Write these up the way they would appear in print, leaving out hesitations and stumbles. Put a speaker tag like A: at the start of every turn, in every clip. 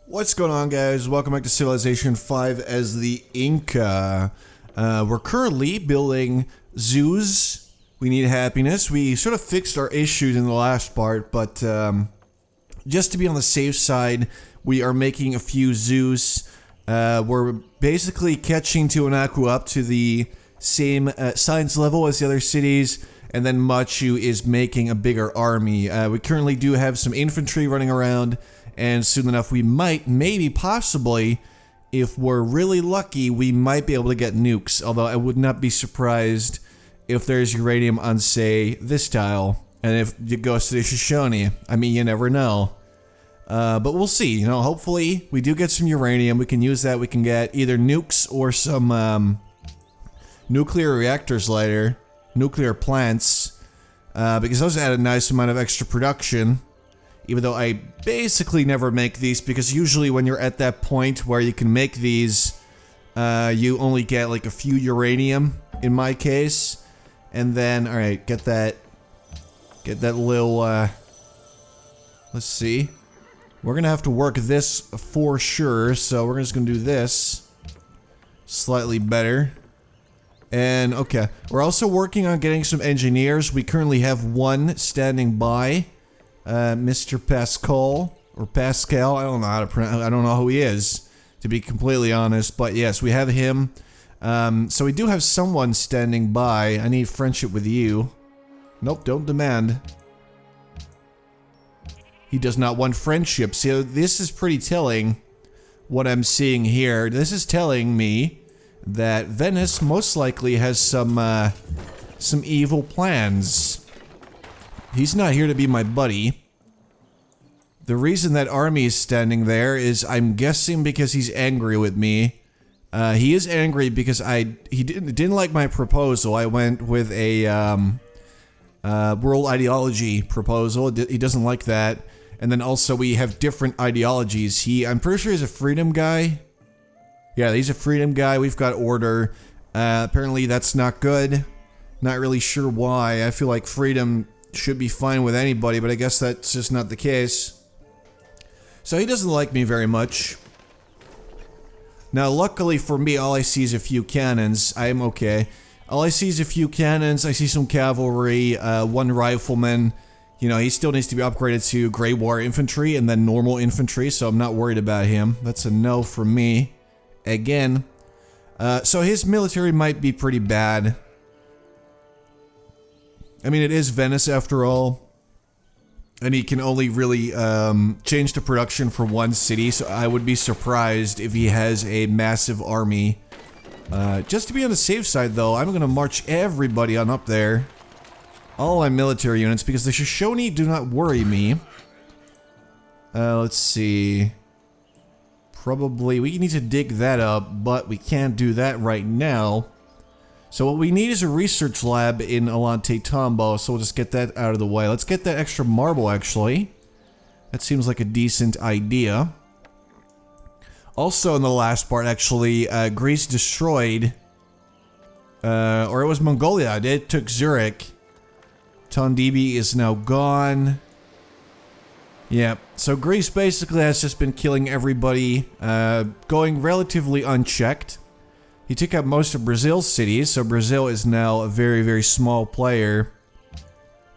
A: What's going on, guys? Welcome back to Civilization 5 as the Inca. We're currently building zoos. We need happiness. We sort of fixed our issues in the last part, but just to be on the safe side, we are making a few zoos. We're basically catching Tiwanaku up to the same science level as the other cities, and then Machu is making a bigger army. We currently do have some infantry running around, and soon enough we might, maybe, possibly, if we're really lucky, we might be able to get nukes. Although I would not be surprised if there's uranium on, say, this tile, and if it goes to the Shoshone. I mean, you never know. But we'll see, you know, hopefully we do get some uranium. We can use that. We can get either nukes or some nuclear reactors later, nuclear plants, because those add a nice amount of extra production. Even though I basically never make these, because usually when you're at that point where you can make these, you only get like a few uranium, in my case. And then, alright, get that little, let's see. We're gonna have to work this for sure, so we're just gonna do this. Slightly better. And, okay, we're also working on getting some engineers. We currently have one standing by. Mr. Pascal, or Pascal, I don't know how to pronounce, I don't know who he is, to be completely honest, but yes, we have him. So we do have someone standing by. I need friendship with you. Nope, don't demand. He does not want friendship. So this is pretty telling, what I'm seeing here. This is telling me that Venice most likely has some evil plans. He's not here to be my buddy. The reason that army is standing there is, I'm guessing, because he's angry with me. He is angry because he didn't like my proposal. I went with a world ideology proposal. He doesn't like that. And then also we have different ideologies. I'm pretty sure he's a freedom guy. Yeah, he's a freedom guy. We've got order. Apparently that's not good. Not really sure why. I feel like freedom should be fine with anybody, but I guess that's just not the case. So he doesn't like me very much. Now, luckily for me, all I see is a few cannons. I am okay. All I see is a few cannons. I see some cavalry, one rifleman. You know, he still needs to be upgraded to Grey War infantry and then normal infantry, so I'm not worried about him. That's a no from me. Again. So his military might be pretty bad. I mean, it is Venice after all, and he can only really change the production for one city, so I would be surprised if he has a massive army. Just to be on the safe side, though, I'm gonna march everybody on up there. All my military units, because the Shoshone do not worry me. Let's see. Probably, we need to dig that up, but we can't do that right now. So what we need is a research lab in Alante Tombo, so we'll just get that out of the way. Let's get that extra marble, actually. That seems like a decent idea. Also in the last part, actually, Greece destroyed, or it was Mongolia, it took Zurich. Tondibi is now gone. Yeah, so Greece basically has just been killing everybody, going relatively unchecked. He took out most of Brazil's cities, so Brazil is now a very, very small player.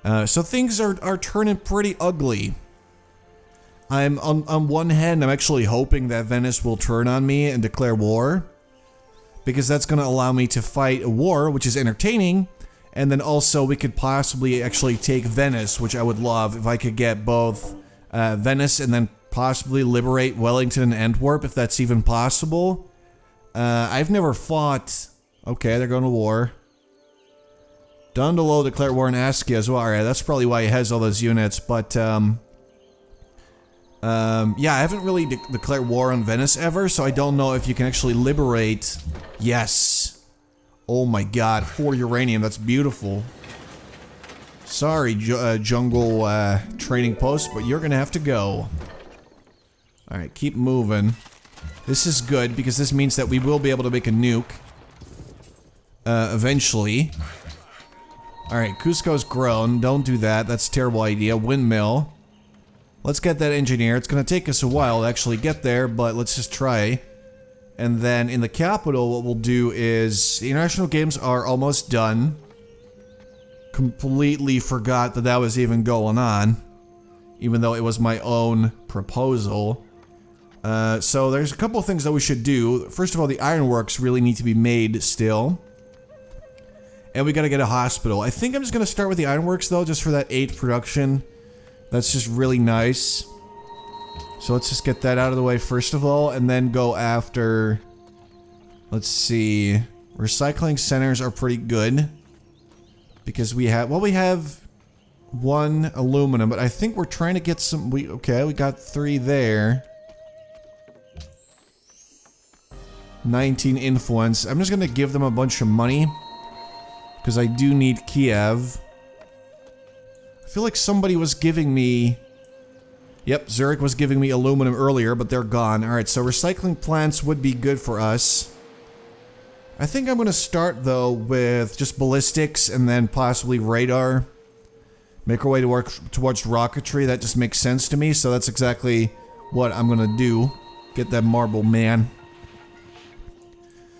A: So things are turning pretty ugly. On one hand, I'm actually hoping that Venice will turn on me and declare war, because that's going to allow me to fight a war, which is entertaining, and then also we could possibly actually take Venice, which I would love if I could get both Venice and then possibly liberate Wellington and Antwerp, if that's even possible. I've never fought. Okay, they're going to war. Dondolo declared war on Askia as well. Alright, that's probably why he has all those units, but, yeah, I haven't really declared war on Venice ever, so I don't know if you can actually liberate. Yes. Oh my god, 4 uranium, that's beautiful. Sorry, jungle, training post, but you're gonna have to go. Alright, keep moving. This is good, because this means that we will be able to make a nuke. Eventually. Alright, Cusco's grown. Don't do that. That's a terrible idea. Windmill. Let's get that engineer. It's going to take us a while to actually get there, but let's just try. And then in the capital, what we'll do is... The international games are almost done. Completely forgot that that was even going on. Even though it was my own proposal. So there's a couple of things that we should do. First of all, the ironworks really need to be made still. And we gotta get a hospital. I think I'm just gonna start with the ironworks though, just for that 8 production. That's just really nice. So let's just get that out of the way first of all, and then go after... Let's see... Recycling centers are pretty good. Because we have... Well, we have 1 aluminum, but I think we're trying to get some... Okay, we got 3 there. 19 influence. I'm just gonna give them a bunch of money. Because I do need Kiev. I feel like somebody was giving me... Yep, Zurich was giving me aluminum earlier, but they're gone. Alright, so recycling plants would be good for us. I think I'm gonna start, though, with just ballistics and then possibly radar. Make our way towards rocketry. That just makes sense to me, so that's exactly what I'm gonna do. Get that marble man.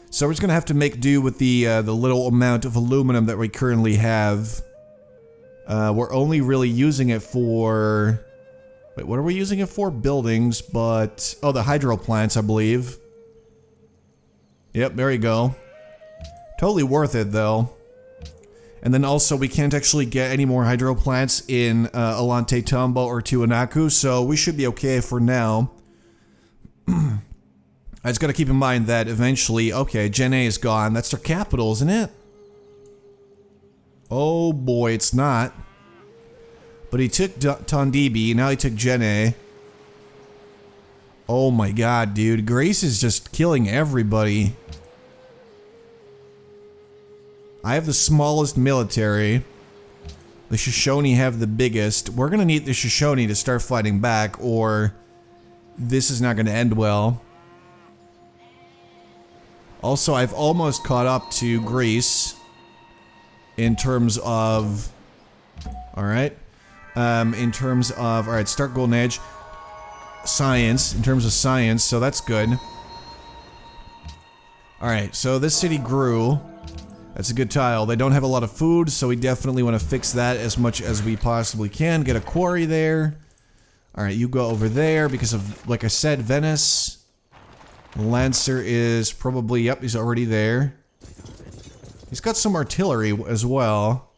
A: So we're just gonna have to make do with the little amount of aluminum that we currently have. We're only really using it for... Wait, what are we using it for? Buildings, but... Oh, the hydro plants, I believe. Yep, there you go. Totally worth it, though. And then also, we can't actually get any more hydro plants in Alante Tombo or Tiwanaku, so we should be okay for now. I just gotta keep in mind that eventually... Okay, Gen A is gone. That's their capital, isn't it? Oh boy, it's not. But he took Tondibi, now he took Gen A. Oh my god, dude. Grace is just killing everybody. I have the smallest military. The Shoshone have the biggest. We're gonna need the Shoshone to start fighting back, or this is not gonna end well. Also, I've almost caught up to Greece in terms of... Alright. In terms of... Alright, start Golden Age. Science. In terms of science, so that's good. Alright, so this city grew. That's a good tile. They don't have a lot of food, so we definitely want to fix that as much as we possibly can. Get a quarry there. Alright, you go over there because of, like I said, Venice. Lancer is probably... Yep, he's already there. He's got some artillery as well.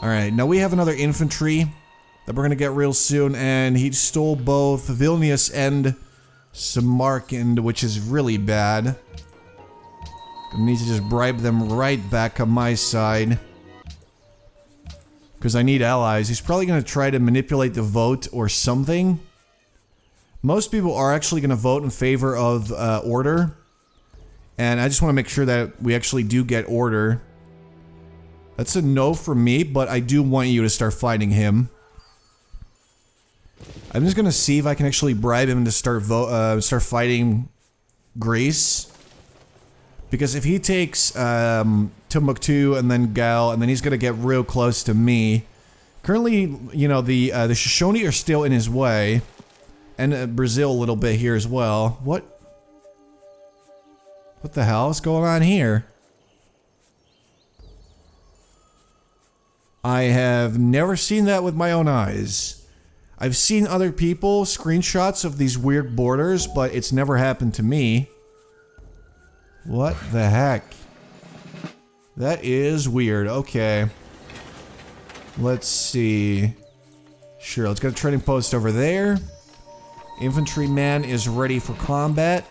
A: Alright, now we have another infantry that we're gonna get real soon, and he stole both Vilnius and Samarkand, which is really bad. Gonna need to just bribe them right back on my side. Because I need allies. He's probably gonna try to manipulate the vote or something. Most people are actually gonna vote in favor of order. And I just want to make sure that we actually do get order. That's a no for me, but I do want you to start fighting him. I'm just gonna see if I can actually bribe him to start fighting Greece. Because if he takes Timbuktu and then Gal, and then he's gonna get real close to me. Currently, you know, the Shoshone are still in his way. And Brazil a little bit here as well. What the hell is going on here? I have never seen that with my own eyes. I've seen other people screenshots of these weird borders, but it's never happened to me. What the heck? That is weird. Okay. Let's see. Sure, let's get a trading post over there. Infantryman is ready for combat.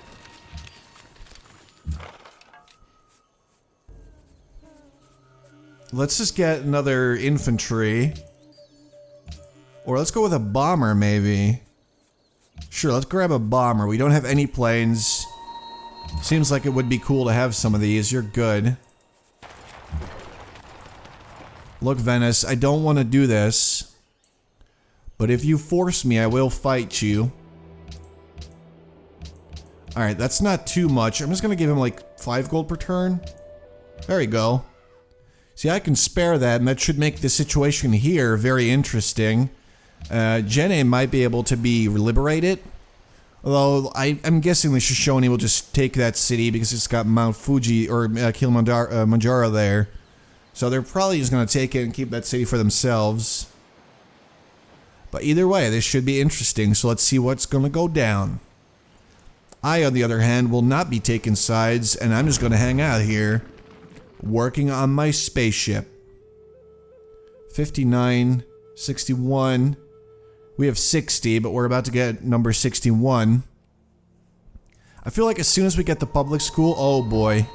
A: Let's just get another infantry. Or let's go with a bomber, maybe. Sure, let's grab a bomber. We don't have any planes. Seems like it would be cool to have some of these. You're good. Look, Venice, I don't want to do this. But if you force me, I will fight you. Alright, that's not too much. I'm just gonna give him like 5 gold per turn. There you go. See, I can spare that, and that should make the situation here very interesting. Jenne might be able to be liberated. Although, I'm guessing the Shoshone will just take that city because it's got Mount Fuji or Kilimanjaro there. So they're probably just going to take it and keep that city for themselves. But either way, this should be interesting, so let's see what's going to go down. I, on the other hand, will not be taking sides, and I'm just going to hang out here, working on my spaceship. 59, 61... We have 60, but we're about to get number 61. I feel like as soon as we get the public school, oh boy.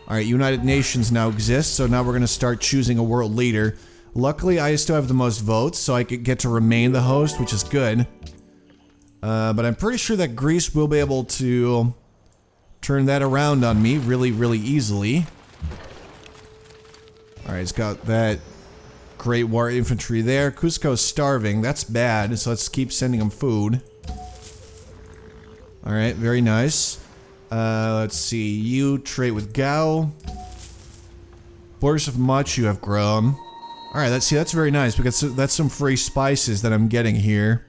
A: Alright, United Nations now exists, so now we're going to start choosing a world leader. Luckily, I still have the most votes, so I could get to remain the host, which is good. But I'm pretty sure that Greece will be able to turn that around on me really, really easily. Alright, it's got that Great War infantry there. Cusco's starving. That's bad, so let's keep sending him food. Alright, very nice. Let's see. You trade with Gao. Borders of Machu have grown. Alright, that's very nice because that's some free spices that I'm getting here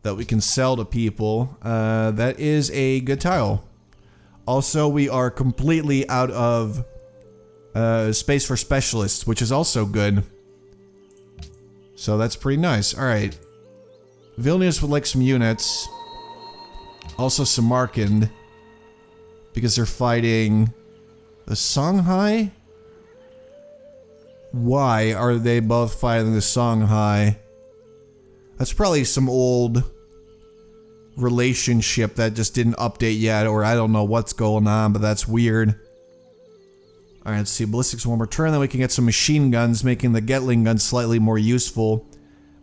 A: that we can sell to people. That is a good tile. Also, we are completely out of space for specialists, which is also good. So that's pretty nice. Alright. Vilnius would like some units. Also Samarkand. Because they're fighting the Songhai? Why are they both fighting the Songhai? That's probably some old relationship that just didn't update yet, or I don't know what's going on, but that's weird. Alright, let's see. Ballistics one more turn, then we can get some machine guns, making the Gatling gun slightly more useful.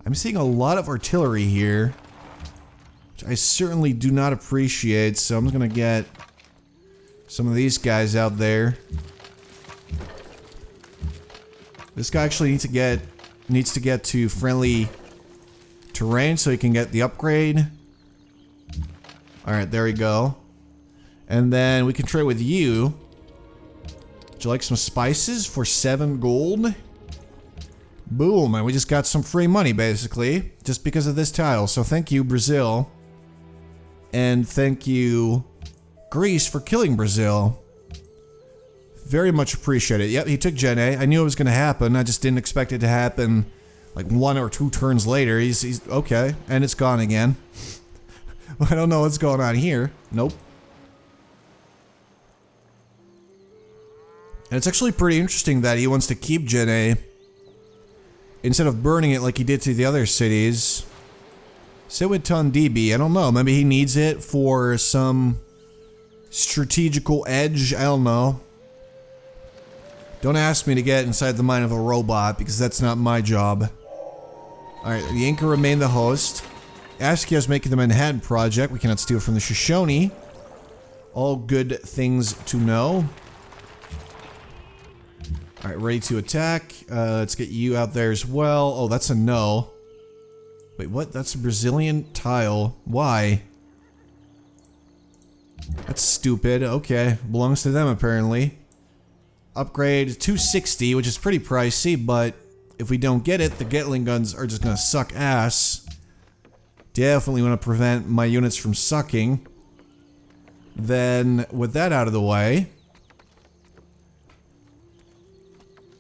A: I'm seeing a lot of artillery here, which I certainly do not appreciate, so I'm gonna get some of these guys out there. This guy actually needs to get to friendly terrain so he can get the upgrade. Alright, there we go. And then we can trade with you. Would you like some spices for 7 gold? Boom, and we just got some free money, basically, just because of this tile. So thank you, Brazil. And thank you, Greece, for killing Brazil. Very much appreciated. Yep, he took Jenne. I knew it was going to happen. I just didn't expect it to happen like 1 or 2 turns later. He's okay, and it's gone again. I don't know what's going on here. Nope. And it's actually pretty interesting that he wants to keep Jenne instead of burning it like he did to the other cities. Sit with Tondibi. I don't know. Maybe he needs it for some strategical edge. I don't know. Don't ask me to get inside the mind of a robot because that's not my job. Alright, the Inca remain the host. Askia is making the Manhattan Project. We cannot steal from the Shoshone. All good things to know. Alright, ready to attack. Let's get you out there as well. Oh, that's a no. Wait, what? That's a Brazilian tile. Why? That's stupid. Okay, belongs to them apparently. Upgrade 260, which is pretty pricey, but if we don't get it, the Gatling guns are just gonna suck ass. Definitely want to prevent my units from sucking. Then, with that out of the way,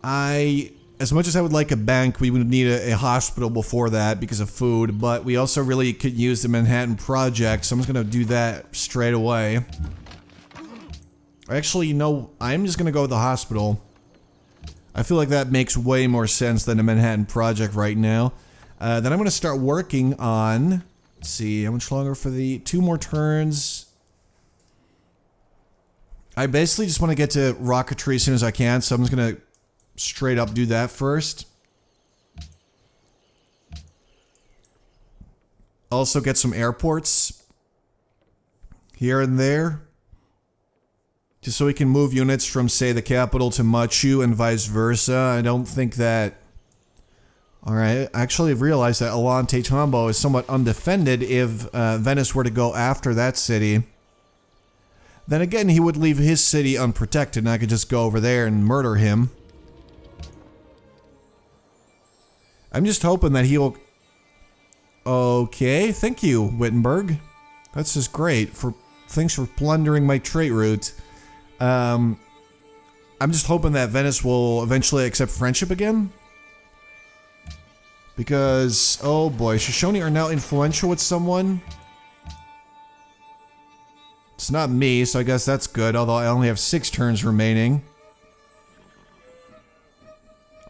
A: as much as I would like a bank, we would need a hospital before that because of food, but we also really could use the Manhattan Project, so I'm just gonna do that straight away. Actually, you know, I'm just gonna go with the hospital. I feel like that makes way more sense than the Manhattan Project right now. Then I'm gonna start working on, let's see, how much longer for the 2 more turns? I basically just want to get to rocketry as soon as I can, so I'm just gonna straight up do that first. Also get some airports here and there. Just so we can move units from, say, the capital to Machu and vice versa. I don't think that... Alright, I actually realized that Alante Tambo is somewhat undefended if Venice were to go after that city. Then again, he would leave his city unprotected and I could just go over there and murder him. I'm just hoping that he'll... Okay, thank you, Wittenberg. That's just great. Thanks for plundering my trait route. I'm just hoping that Venice will eventually accept friendship again. Because, oh boy, Shoshone are now influential with someone. It's not me, so I guess that's good, although I only have 6 turns remaining.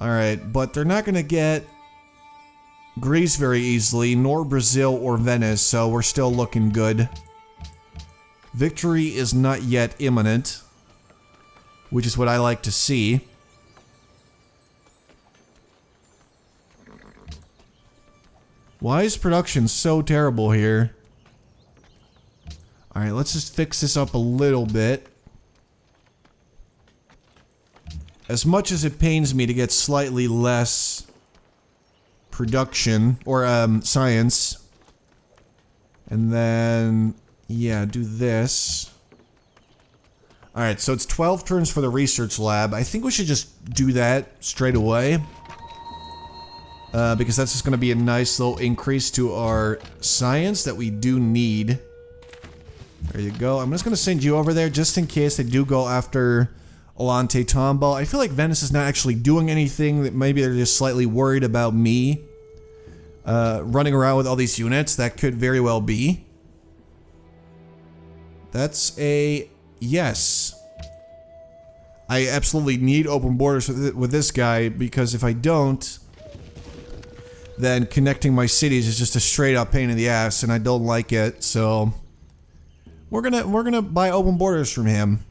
A: Alright, but they're not gonna get Greece very easily, nor Brazil or Venice, so we're still looking good. Victory is not yet imminent, which is what I like to see. Why is production so terrible here? Alright, let's just fix this up a little bit. As much as it pains me to get slightly less production, or science. And then, yeah, do this. Alright, so it's 12 turns for the research lab. I think we should just do that straight away. Because that's just going to be a nice little increase to our science that we do need. There you go. I'm just going to send you over there just in case they do go after Olante Tombo. I feel like Venice is not actually doing anything. That maybe they're just slightly worried about me running around with all these units. That could very well be. That's a yes. I absolutely need open borders with this guy, because if I don't, then connecting my cities is just a straight up pain in the ass, and I don't like it. So we're gonna buy open borders from him.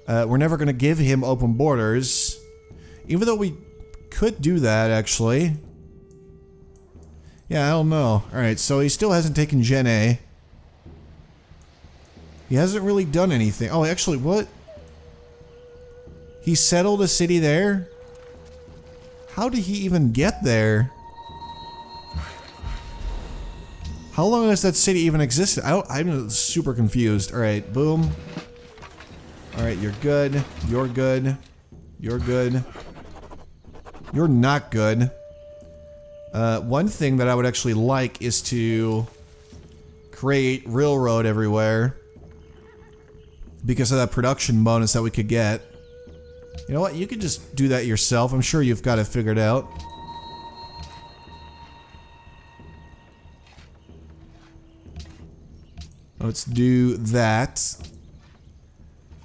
A: We're never gonna give him open borders, even though we could do that actually. Yeah, I don't know. All right, so he still hasn't taken Gen A. He hasn't really done anything. Oh, actually, what? He settled a city there? How did he even get there? How long has that city even existed? I'm super confused. Alright, boom. Alright, you're good. You're good. You're good. You're not good. One thing that I would actually like is to create railroad everywhere, because of that production bonus that we could get. You know what? You could just do that yourself. I'm sure you've got it figured out. Let's do that.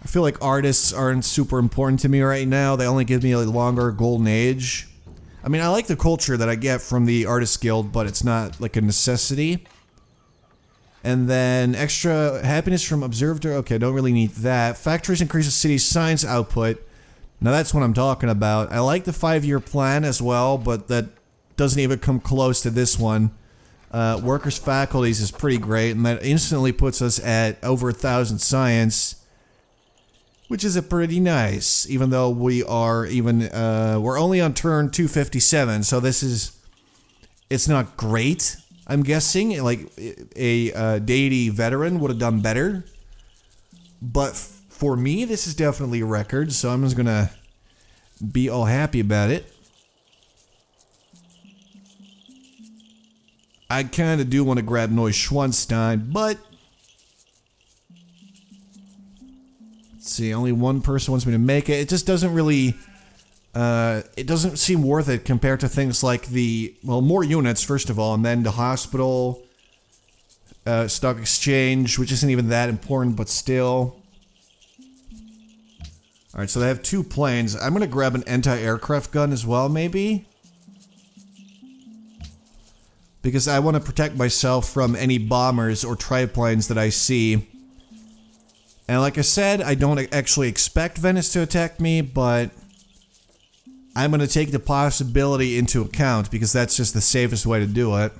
A: I feel like artists aren't super important to me right now. They only give me a longer golden age. I mean, I like the culture that I get from the Artist Guild, but it's not like a necessity. And then extra happiness from observer. Okay, don't really need that. Factories increase the city's science output. Now that's what I'm talking about. I like the 5-year plan as well, but that doesn't even come close to this one. Workers' faculties is pretty great, and that instantly puts us at over 1,000 science, which is a pretty nice, even though we are even, we're only on turn 257, so this is, it's not great, I'm guessing. Like, a Deity veteran would have done better, but for me, this is definitely a record, so I'm just gonna be all happy about it. I kind of do want to grab Neuschwanstein, but let's see, only one person wants me to make it. It just doesn't really, it doesn't seem worth it compared to things like the, well, more units, first of all, and then the hospital, stock exchange, which isn't even that important, but still. Alright, so they have 2 planes. I'm going to grab an anti-aircraft gun as well, maybe? Because I want to protect myself from any bombers or triplanes that I see. And like I said, I don't actually expect Venice to attack me, but I'm going to take the possibility into account, because that's just the safest way to do it.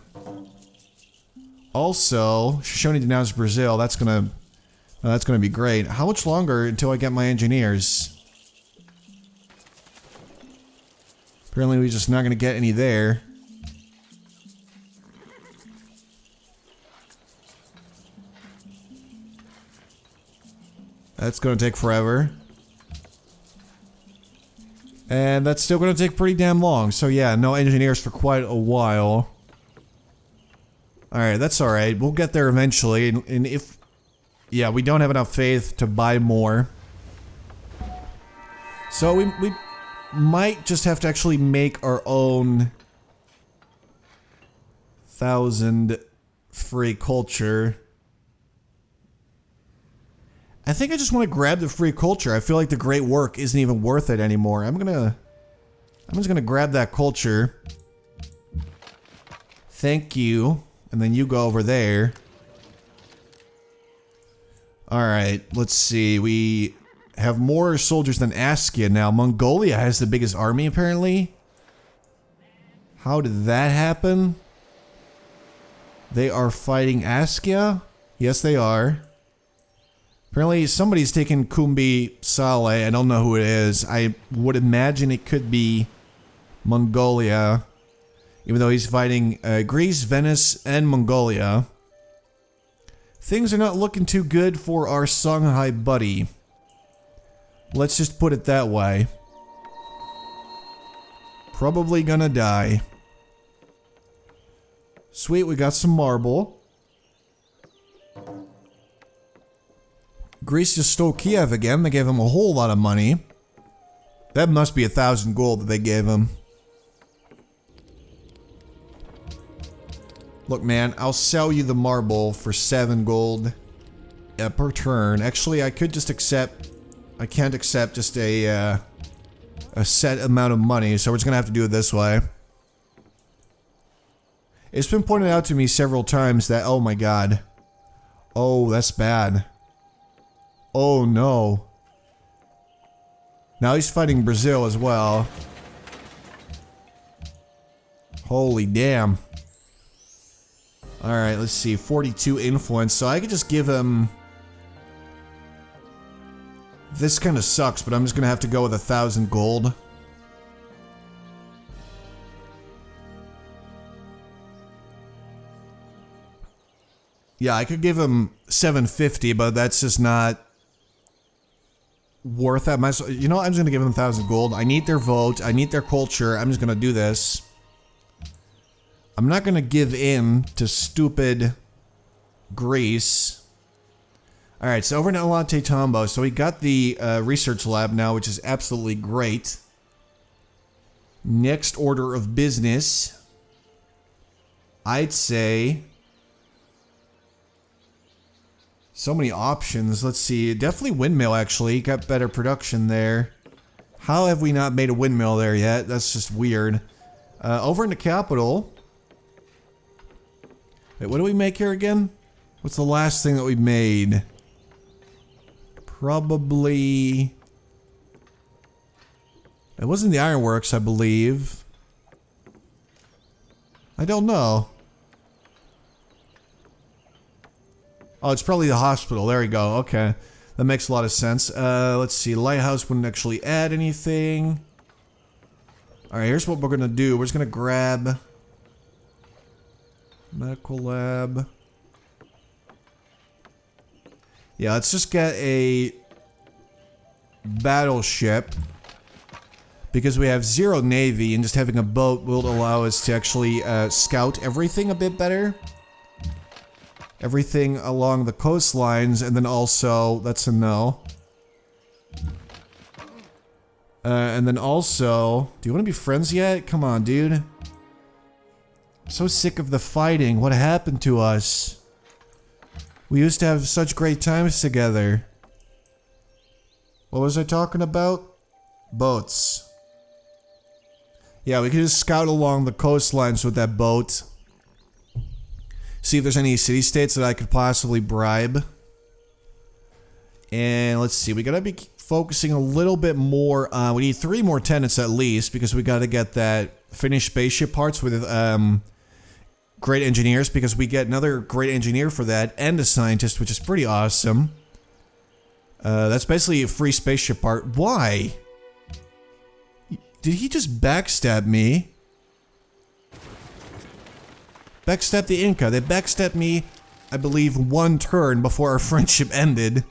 A: Also, Shoshone denounced Brazil. That's going to be great. How much longer until I get my engineers? Apparently we're just not going to get any there. That's going to take forever. And that's still going to take pretty damn long. So yeah, no engineers for quite a while. Alright, that's alright. We'll get there eventually. And if... yeah, we don't have enough faith to buy more. So we might just have to actually make our own 1,000 free culture. I think I just want to grab the free culture. I feel like the great work isn't even worth it anymore. I'm just gonna grab that culture. Thank you. And then you go over there. Alright, let's see. We have more soldiers than Askia now. Mongolia has the biggest army, apparently. How did that happen? They are fighting Askia? Yes, they are. Apparently, somebody's taken Kumbi Saleh. I don't know who it is. I would imagine it could be Mongolia. Even though he's fighting Greece, Venice, and Mongolia. Things are not looking too good for our Songhai buddy. Let's just put it that way. Probably gonna die. Sweet, we got some marble. Greece just stole Kiev again. They gave him a whole lot of money. That must be 1,000 gold that they gave him. Look, man, I'll sell you the marble for 7 gold per turn. Actually, I could just accept... I can't accept just a set amount of money, so we're just gonna have to do it this way. It's been pointed out to me several times that... oh my god. Oh, that's bad. Oh no. Now he's fighting Brazil as well. Holy damn. Alright, let's see. 42 influence. So I could just give him... this kind of sucks, but I'm just gonna have to go with 1,000 gold. Yeah, I could give him 750, but that's just not worth that much. You know, I'm just gonna give him 1,000 gold. I need their vote. I need their culture. I'm just gonna do this. I'm not gonna give in to stupid Greece. Alright, so over in Elante Tombo. So we got the research lab now, which is absolutely great. Next order of business. I'd say... so many options. Let's see. Definitely windmill, actually. Got better production there. How have we not made a windmill there yet? That's just weird. Over in the capital... wait, what do we make here again? What's the last thing that we made? Probably... it wasn't the ironworks, I believe. I don't know. Oh, it's probably the hospital. There we go. Okay. That makes a lot of sense. Let's see. Lighthouse wouldn't actually add anything. Alright, here's what we're gonna do. We're just gonna grab... medical lab. Yeah, let's just get a... battleship. Because we have 0 navy, and just having a boat will allow us to actually scout everything a bit better. Everything along the coastlines, and then also, that's a no. And then also, do you want to be friends yet? Come on, dude. I'm so sick of the fighting. What happened to us? We used to have such great times together. What was I talking about? Boats. Yeah, we could just scout along the coastlines with that boat. See if there's any city-states that I could possibly bribe. And let's see, we gotta be focusing a little bit more. We need 3 more tenants at least, because we gotta get that finished spaceship parts with great engineers, because we get another great engineer for that, and a scientist, which is pretty awesome. That's basically a free spaceship part. Why? Did he just backstab me? Backstab the Inca. They backstabbed me, I believe, 1 turn before our friendship ended.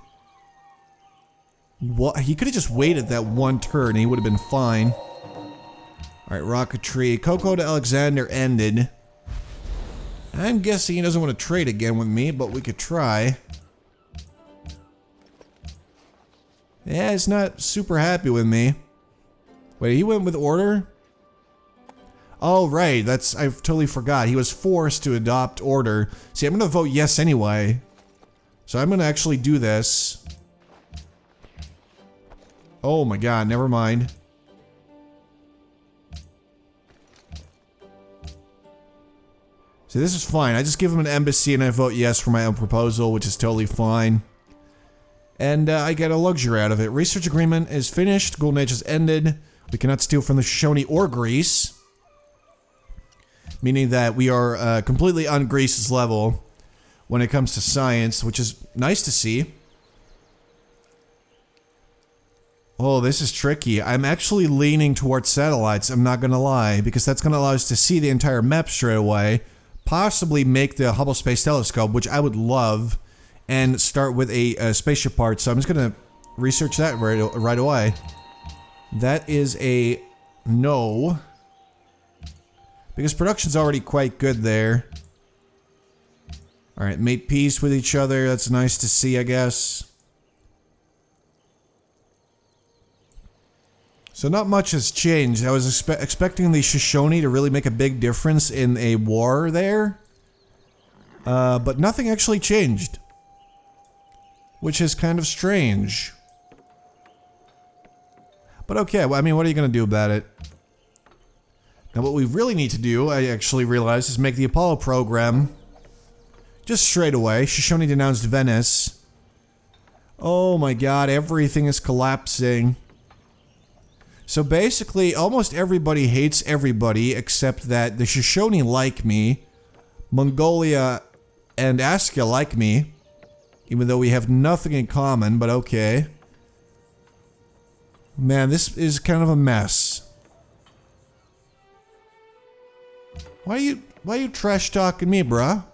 A: What? He could have just waited that 1 turn and he would have been fine. Alright, rocketry. Coco to Alexander ended. I'm guessing he doesn't want to trade again with me, but we could try. Yeah, he's not super happy with me. Wait, he went with order? Oh, right, I totally forgot. He was forced to adopt order. See, I'm gonna vote yes anyway. So I'm gonna actually do this. Oh my god, never mind. See, this is fine. I just give him an embassy and I vote yes for my own proposal, which is totally fine. And I get a luxury out of it. Research agreement is finished. Golden Age has ended. We cannot steal from the Shoshone or Greece. Meaning that we are completely on Greece's level when it comes to science, which is nice to see. Oh, this is tricky. I'm actually leaning towards satellites, I'm not gonna lie, because that's gonna allow us to see the entire map straight away. Possibly make the Hubble Space Telescope, which I would love, and start with a spaceship part. So I'm just gonna research that right away. That is a no. Because production's already quite good there. Alright, make peace with each other. That's nice to see, I guess. So not much has changed. I was expecting the Shoshone to really make a big difference in a war there. But nothing actually changed. Which is kind of strange. But okay, well, I mean, what are you going to do about it? Now what we really need to do, I actually realized, is make the Apollo program just straight away. Shoshone denounced Venice. Oh my god, everything is collapsing. So basically, almost everybody hates everybody except that the Shoshone like me, Mongolia and Askia like me, even though we have nothing in common, but okay. Man, this is kind of a mess. Why are you trash talking me, bruh?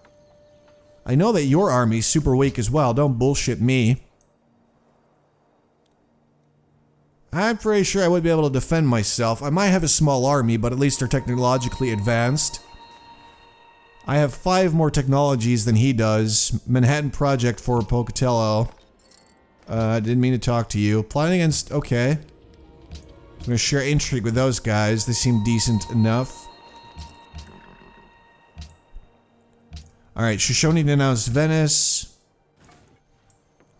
A: I know that your army's super weak as well, don't bullshit me. I'm pretty sure I would be able to defend myself. I might have a small army, but at least they're technologically advanced. I have 5 more technologies than he does. Manhattan Project for Pocatello. Didn't mean to talk to you. Plotting against... okay. I'm gonna share intrigue with those guys. They seem decent enough. Alright, Shoshone denounced Venice.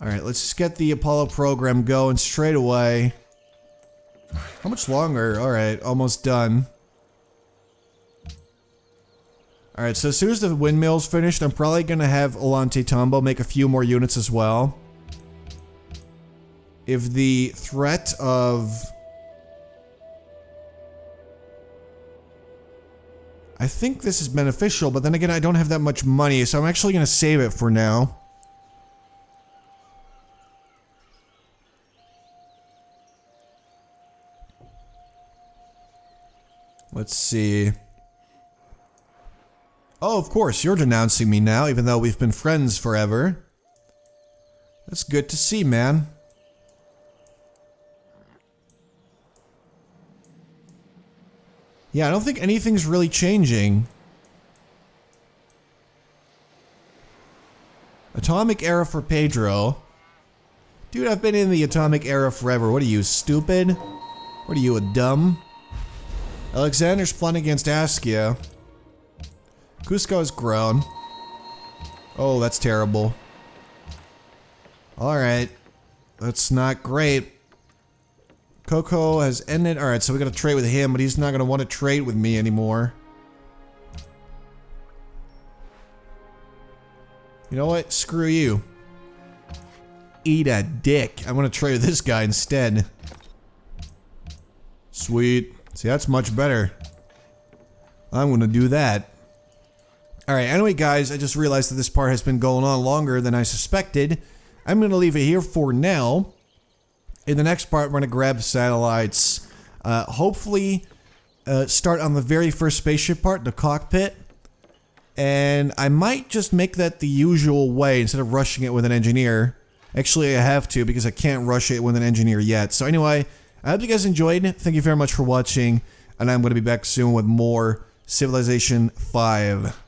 A: Alright, let's just get the Apollo program going straight away. How much longer? Alright, almost done. Alright, so as soon as the windmill's finished, I'm probably gonna have Olante Tombo make a few more units as well. If the threat of... I think this is beneficial, but then again, I don't have that much money, so I'm actually gonna save it for now. Let's see. Oh, of course, you're denouncing me now, even though we've been friends forever. That's good to see, man. Yeah, I don't think anything's really changing. Atomic era for Pedro. Dude, I've been in the atomic era forever. What are you, stupid? What are you, a dumb? Alexander's plotting against Askia. Cusco has grown. Oh, that's terrible. Alright. That's not great. Coco has ended. Alright, so we gotta trade with him, but he's not gonna want to trade with me anymore. You know what? Screw you. Eat a dick. I'm gonna trade with this guy instead. Sweet. See, that's much better. I'm gonna do that. Alright, anyway guys, I just realized that this part has been going on longer than I suspected. I'm gonna leave it here for now. In the next part, we're gonna grab satellites. Hopefully, start on the very first spaceship part, the cockpit. And I might just make that the usual way instead of rushing it with an engineer. Actually, I have to because I can't rush it with an engineer yet. So anyway, I hope you guys enjoyed. Thank you very much for watching. and I'm going to be back soon with more Civilization 5.